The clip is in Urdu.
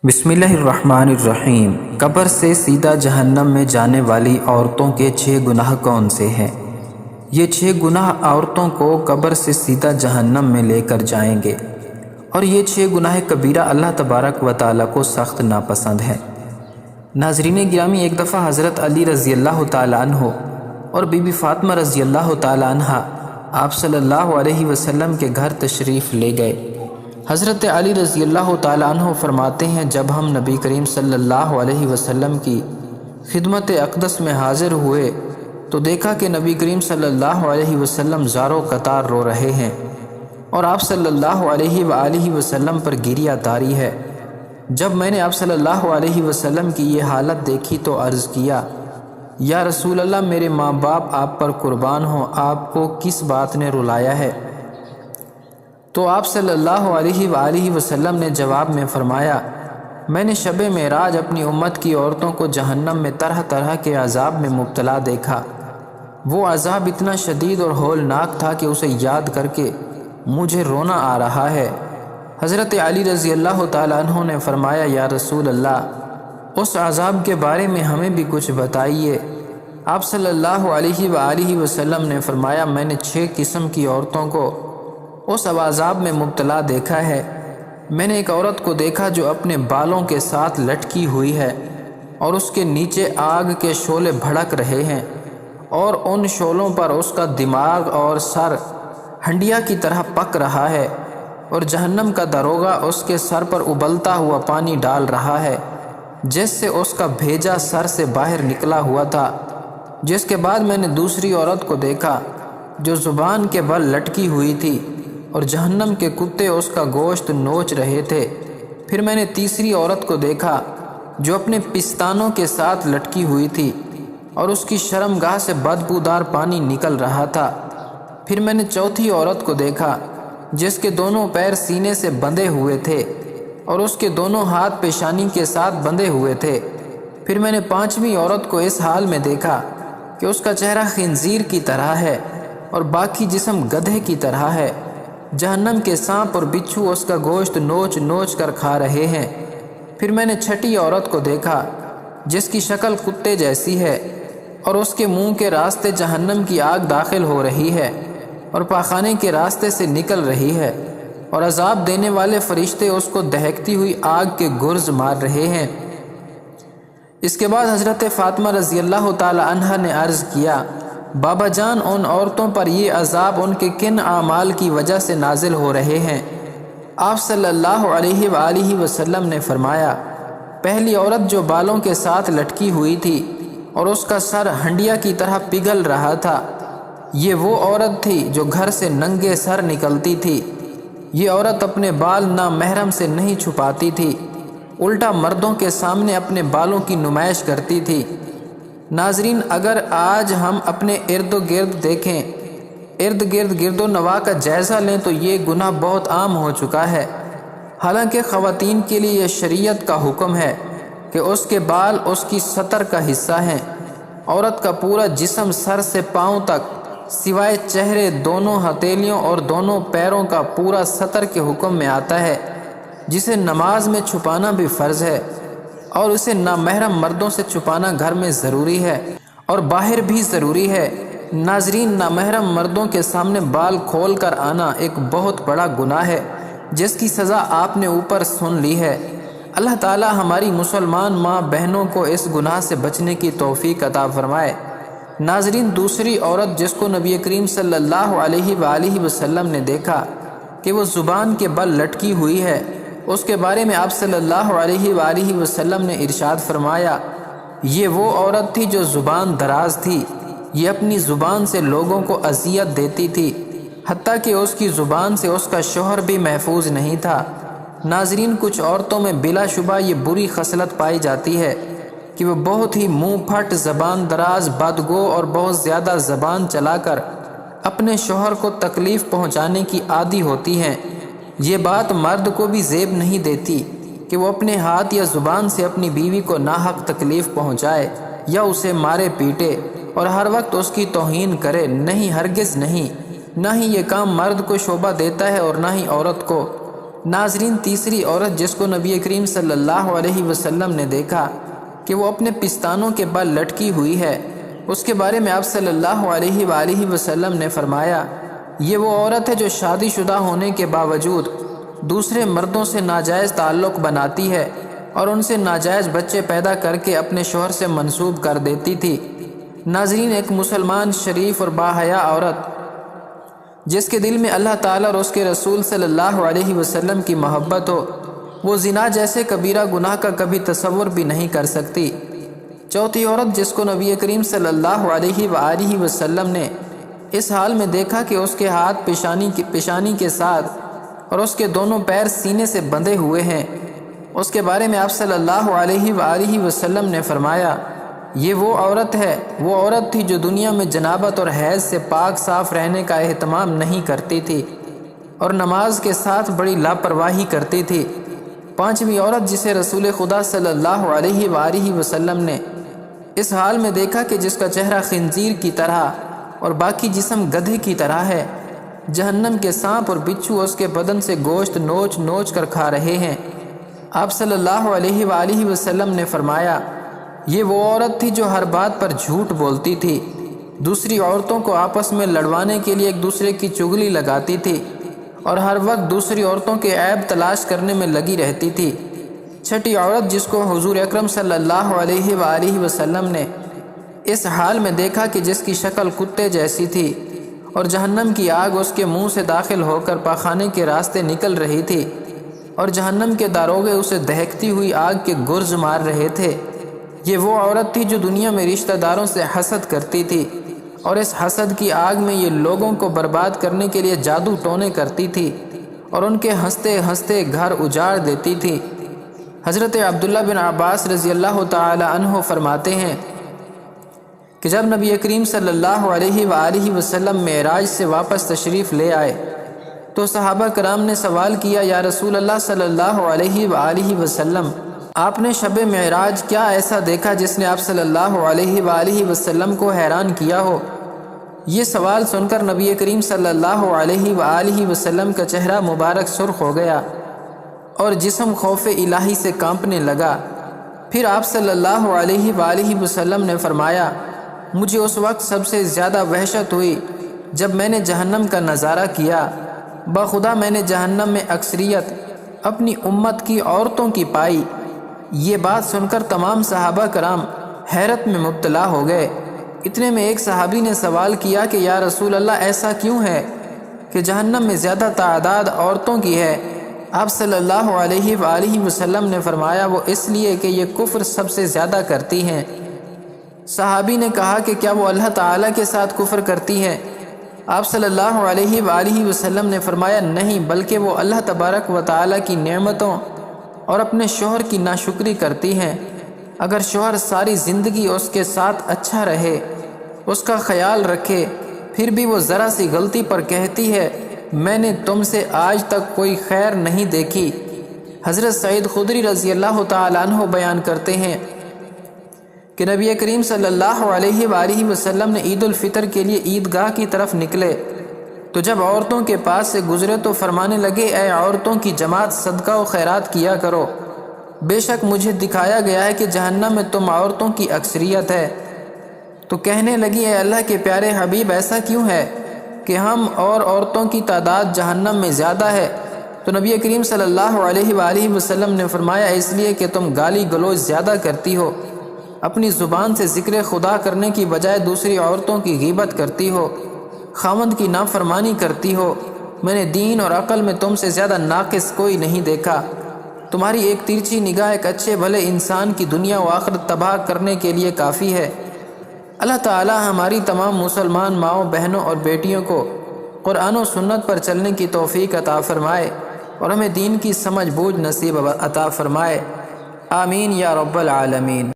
بسم اللہ الرحمن الرحیم۔ قبر سے سیدھا جہنم میں جانے والی عورتوں کے 6 گناہ کون سے ہیں؟ یہ 6 گناہ عورتوں کو قبر سے سیدھا جہنم میں لے کر جائیں گے، اور یہ 6 گناہ کبیرہ اللہ تبارک و تعالیٰ کو سخت ناپسند ہے۔ ناظرین گرامی، ایک دفعہ حضرت علی رضی اللہ تعالیٰ عنہ اور بی بی فاطمہ رضی اللہ تعالیٰ عنہ آپ صلی اللہ علیہ وسلم کے گھر تشریف لے گئے۔ حضرت علی رضی اللہ تعالیٰ عنہ فرماتے ہیں، جب ہم نبی کریم صلی اللہ علیہ وسلم کی خدمت اقدس میں حاضر ہوئے تو دیکھا کہ نبی کریم صلی اللہ علیہ وسلم زارو قطار رو رہے ہیں اور آپ صلی اللہ علیہ وآلہ وسلم پر گریہ طاری ہے۔ جب میں نے آپ صلی اللہ علیہ وسلم کی یہ حالت دیکھی تو عرض کیا، یا رسول اللہ، میرے ماں باپ آپ پر قربان ہوں، آپ کو کس بات نے رلایا ہے؟ تو آپ صلی اللہ علیہ وآلہ وسلم نے جواب میں فرمایا، میں نے شب معراج اپنی امت کی عورتوں کو جہنم میں طرح طرح کے عذاب میں مبتلا دیکھا۔ وہ عذاب اتنا شدید اور ہولناک تھا کہ اسے یاد کر کے مجھے رونا آ رہا ہے۔ حضرت علی رضی اللہ تعالیٰ عنہ نے فرمایا، یا رسول اللہ، اس عذاب کے بارے میں ہمیں بھی کچھ بتائیے۔ آپ صلی اللہ علیہ وآلہ وسلم نے فرمایا، میں نے 6 قسم کی عورتوں کو اس عذاب میں مبتلا دیکھا ہے۔ میں نے ایک عورت کو دیکھا جو اپنے بالوں کے ساتھ لٹکی ہوئی ہے اور اس کے نیچے آگ کے شعلے بھڑک رہے ہیں، اور ان شعلوں پر اس کا دماغ اور سر ہنڈیا کی طرح پک رہا ہے، اور جہنم کا داروغہ اس کے سر پر ابلتا ہوا پانی ڈال رہا ہے جس سے اس کا بھیجا سر سے باہر نکلا ہوا تھا۔ جس کے بعد میں نے دوسری عورت کو دیکھا جو زبان کے بل لٹکی ہوئی تھی اور جہنم کے کتے اس کا گوشت نوچ رہے تھے۔ پھر میں نے تیسری عورت کو دیکھا جو اپنے پستانوں کے ساتھ لٹکی ہوئی تھی اور اس کی شرمگاہ سے بدبودار پانی نکل رہا تھا۔ پھر میں نے چوتھی عورت کو دیکھا جس کے دونوں پیر سینے سے بندھے ہوئے تھے اور اس کے دونوں ہاتھ پیشانی کے ساتھ بندھے ہوئے تھے۔ پھر میں نے 5ویں عورت کو اس حال میں دیکھا کہ اس کا چہرہ خنزیر کی طرح ہے اور باقی جسم گدھے کی طرح ہے۔ جہنم کے سانپ اور بچھو اس کا گوشت نوچ نوچ کر کھا رہے ہیں۔ پھر میں نے 6ٹھی عورت کو دیکھا جس کی شکل کتے جیسی ہے اور اس کے منہ کے راستے جہنم کی آگ داخل ہو رہی ہے اور پاخانے کے راستے سے نکل رہی ہے، اور عذاب دینے والے فرشتے اس کو دہکتی ہوئی آگ کے گرز مار رہے ہیں۔ اس کے بعد حضرت فاطمہ رضی اللہ تعالی عنہا نے عرض کیا، بابا جان، ان عورتوں پر یہ عذاب ان کے کن اعمال کی وجہ سے نازل ہو رہے ہیں؟ آپ صلی اللہ علیہ وآلہ وسلم نے فرمایا، پہلی عورت جو بالوں کے ساتھ لٹکی ہوئی تھی اور اس کا سر ہنڈیا کی طرح پگھل رہا تھا، یہ وہ عورت تھی جو گھر سے ننگے سر نکلتی تھی۔ یہ عورت اپنے بال نامحرم سے نہیں چھپاتی تھی، الٹا مردوں کے سامنے اپنے بالوں کی نمائش کرتی تھی۔ ناظرین، اگر آج ہم اپنے ارد و گرد دیکھیں، گرد و نواح کا جائزہ لیں تو یہ گناہ بہت عام ہو چکا ہے۔ حالانکہ خواتین کے لیے یہ شریعت کا حکم ہے کہ اس کے بال اس کی سطر کا حصہ ہیں۔ عورت کا پورا جسم سر سے پاؤں تک سوائے چہرے، دونوں ہتھیلیوں اور دونوں پیروں کا پورا سطر کے حکم میں آتا ہے، جسے نماز میں چھپانا بھی فرض ہے، اور اسے نامحرم مردوں سے چھپانا گھر میں ضروری ہے اور باہر بھی ضروری ہے۔ ناظرین، نامحرم مردوں کے سامنے بال کھول کر آنا ایک بہت بڑا گناہ ہے جس کی سزا آپ نے اوپر سن لی ہے۔ اللہ تعالی ہماری مسلمان ماں بہنوں کو اس گناہ سے بچنے کی توفیق عطا فرمائے۔ ناظرین، دوسری عورت جس کو نبی کریم صلی اللہ علیہ وآلہ وسلم نے دیکھا کہ وہ زبان کے بل لٹکی ہوئی ہے، اس کے بارے میں آپ صلی اللہ علیہ وآلہ وسلم نے ارشاد فرمایا، یہ وہ عورت تھی جو زبان دراز تھی، یہ اپنی زبان سے لوگوں کو اذیت دیتی تھی، حتیٰ کہ اس کی زبان سے اس کا شوہر بھی محفوظ نہیں تھا۔ ناظرین، کچھ عورتوں میں بلا شبہ یہ بری خصلت پائی جاتی ہے کہ وہ بہت ہی منہ پھٹ، زبان دراز، بدگو اور بہت زیادہ زبان چلا کر اپنے شوہر کو تکلیف پہنچانے کی عادی ہوتی ہیں۔ یہ بات مرد کو بھی زیب نہیں دیتی کہ وہ اپنے ہاتھ یا زبان سے اپنی بیوی کو ناحق تکلیف پہنچائے یا اسے مارے پیٹے اور ہر وقت اس کی توہین کرے۔ نہیں، ہرگز نہیں، نہ ہی یہ کام مرد کو شوبہ دیتا ہے اور نہ ہی عورت کو۔ ناظرین، تیسری عورت جس کو نبی کریم صلی اللہ علیہ وسلم نے دیکھا کہ وہ اپنے پستانوں کے بل لٹکی ہوئی ہے، اس کے بارے میں آپ صلی اللہ علیہ وآلہ وسلم نے فرمایا، یہ وہ عورت ہے جو شادی شدہ ہونے کے باوجود دوسرے مردوں سے ناجائز تعلق بناتی ہے اور ان سے ناجائز بچے پیدا کر کے اپنے شوہر سے منسوب کر دیتی تھی۔ ناظرین، ایک مسلمان شریف اور باحیا عورت جس کے دل میں اللہ تعالیٰ اور اس کے رسول صلی اللہ علیہ وسلم کی محبت ہو، وہ زنا جیسے کبیرہ گناہ کا کبھی تصور بھی نہیں کر سکتی۔ چوتھی عورت جس کو نبی کریم صلی اللہ علیہ وآلہ وسلم نے اس حال میں دیکھا کہ اس کے ہاتھ پیشانی کے ساتھ اور اس کے دونوں پیر سینے سے بندھے ہوئے ہیں، اس کے بارے میں آپ صلی اللہ علیہ وآلہ وسلم نے فرمایا، یہ وہ عورت ہے، وہ عورت تھی جو دنیا میں جنابت اور حیض سے پاک صاف رہنے کا اہتمام نہیں کرتی تھی اور نماز کے ساتھ بڑی لاپرواہی کرتی تھی۔ پانچویں عورت جسے رسول خدا صلی اللہ علیہ وآلہ وسلم نے اس حال میں دیکھا کہ جس کا چہرہ خنزیر کی طرح اور باقی جسم گدھے کی طرح ہے، جہنم کے سانپ اور بچھو اس کے بدن سے گوشت نوچ نوچ کر کھا رہے ہیں۔ آپ صلی اللہ علیہ وآلہ وسلم نے فرمایا، یہ وہ عورت تھی جو ہر بات پر جھوٹ بولتی تھی، دوسری عورتوں کو آپس میں لڑوانے کے لیے ایک دوسرے کی چگلی لگاتی تھی اور ہر وقت دوسری عورتوں کے عیب تلاش کرنے میں لگی رہتی تھی۔ چھٹی عورت جس کو حضور اکرم صلی اللہ علیہ وآلہ وسلم نے اس حال میں دیکھا کہ جس کی شکل کتے جیسی تھی اور جہنم کی آگ اس کے منہ سے داخل ہو کر پاخانے کے راستے نکل رہی تھی اور جہنم کے داروغے اسے دہکتی ہوئی آگ کے گرز مار رہے تھے، یہ وہ عورت تھی جو دنیا میں رشتہ داروں سے حسد کرتی تھی اور اس حسد کی آگ میں یہ لوگوں کو برباد کرنے کے لیے جادو ٹونے کرتی تھی اور ان کے ہنستے ہنستے گھر اجاڑ دیتی تھی۔ حضرت عبداللہ بن عباس رضی اللہ تعالی عنہ فرماتے ہیں کہ جب نبی کریم صلی اللہ علیہ وآلہ وسلم معراج سے واپس تشریف لے آئے تو صحابہ کرام نے سوال کیا، یا رسول اللہ صلی اللہ علیہ وآلہ وسلم، آپ نے شب معراج کیا ایسا دیکھا جس نے آپ صلی اللہ علیہ وآلہ وسلم کو حیران کیا ہو؟ یہ سوال سن کر نبی کریم صلی اللہ علیہ وآلہ وسلم کا چہرہ مبارک سرخ ہو گیا اور جسم خوف الہی سے کانپنے لگا۔ پھر آپ صلی اللہ علیہ وآلہ وسلم نے فرمایا، مجھے اس وقت سب سے زیادہ وحشت ہوئی جب میں نے جہنم کا نظارہ کیا، بخدا میں نے جہنم میں اکثریت اپنی امت کی عورتوں کی پائی۔ یہ بات سن کر تمام صحابہ کرام حیرت میں مبتلا ہو گئے۔ اتنے میں ایک صحابی نے سوال کیا کہ یا رسول اللہ، ایسا کیوں ہے کہ جہنم میں زیادہ تعداد عورتوں کی ہے؟ آپ صلی اللہ علیہ وآلہ وسلم نے فرمایا، وہ اس لیے کہ یہ کفر سب سے زیادہ کرتی ہیں۔ صحابی نے کہا کہ کیا وہ اللہ تعالیٰ کے ساتھ کفر کرتی ہیں؟ آپ صلی اللہ علیہ وآلہ وسلم نے فرمایا، نہیں، بلکہ وہ اللہ تبارک و تعالیٰ کی نعمتوں اور اپنے شوہر کی ناشکری کرتی ہیں۔ اگر شوہر ساری زندگی اس کے ساتھ اچھا رہے، اس کا خیال رکھے، پھر بھی وہ ذرا سی غلطی پر کہتی ہے، میں نے تم سے آج تک کوئی خیر نہیں دیکھی۔ حضرت سعید خدری رضی اللہ تعالیٰ عنہ بیان کرتے ہیں کہ نبی کریم صلی اللہ علیہ وآلہ وسلم نے عید الفطر کے لیے عیدگاہ کی طرف نکلے تو جب عورتوں کے پاس سے گزرے تو فرمانے لگے، اے عورتوں کی جماعت، صدقہ و خیرات کیا کرو، بے شک مجھے دکھایا گیا ہے کہ جہنم میں تم عورتوں کی اکثریت ہے۔ تو کہنے لگی، اے اللہ کے پیارے حبیب، ایسا کیوں ہے کہ ہم اور عورتوں کی تعداد جہنم میں زیادہ ہے؟ تو نبی کریم صلی اللہ علیہ وآلہ وسلم نے فرمایا، اس لیے کہ تم گالی گلوچ زیادہ کرتی ہو، اپنی زبان سے ذکر خدا کرنے کی بجائے دوسری عورتوں کی غیبت کرتی ہو، خاوند کی نافرمانی کرتی ہو۔ میں نے دین اور عقل میں تم سے زیادہ ناقص کوئی نہیں دیکھا۔ تمہاری ایک ترچھی نگاہ ایک اچھے بھلے انسان کی دنیا و آخرت تباہ کرنے کے لیے کافی ہے۔ اللہ تعالی ہماری تمام مسلمان ماؤں، بہنوں اور بیٹیوں کو قرآن و سنت پر چلنے کی توفیق عطا فرمائے اور ہمیں دین کی سمجھ بوجھ نصیب عطا فرمائے۔ آمین یا رب العالمین۔